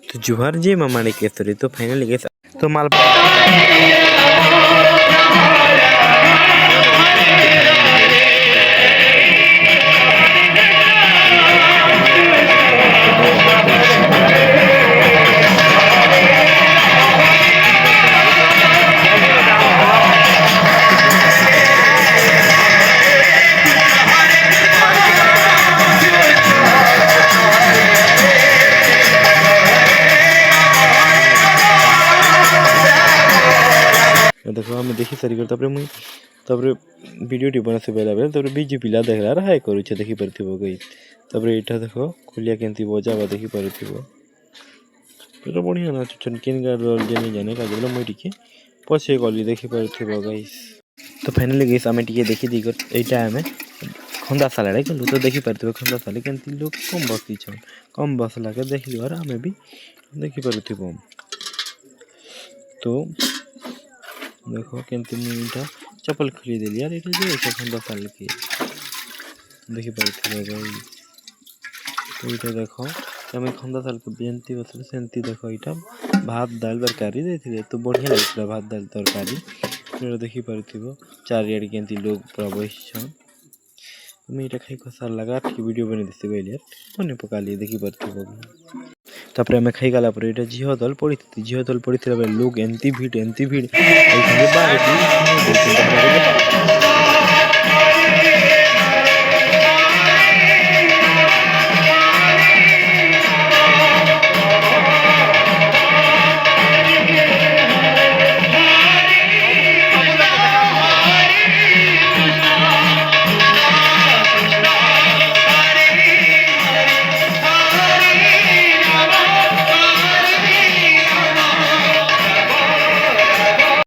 तो जुहार जी मामाड़ी केसरी तो finally guess तो माल देखो आम देखी सारी मुई वीडियो बना से बेला बीजू पिला देख रहा हाय करू देखी पारथिबो गई एटा देखो खुलिया केंती बजावा देखी पारथिबो तो बढ़िया ना केन रोल जे जाने का बोला मुई टिके पछे गली देखी पारथिबो गाइस तो फाइनली गाइस आमे टिके देखी दी एटा आमे खंदा सालाडे गलु तो देखी पारथिबो खंदा साले केंती लोग कम बसी छन कम बसला के देखली और आमे भी देखी पारथिबो तो देखो केंती मुईटा चप्पल खरीद लिया यार एटा जे खंदा साल के देखी पारथिबो गाइस तो एटा देखो हमें खंदा साल के बेंती बसले सेंती देखो एटा भात दाल तरकारी देथिले तो बढ़िया लागला भात दाल तरकारी एटा देखी पारथिबो चारियाड केंती लोग पूरा बसिछन मैं एटा खाई खसार लगा कि वीडियो बने दिसे बइले मने पकाली देखी पारथिबो तापर हमें खाई गला पर एटा झियो दल पड़िथिला लोग एंती भीड़ एखाने बारे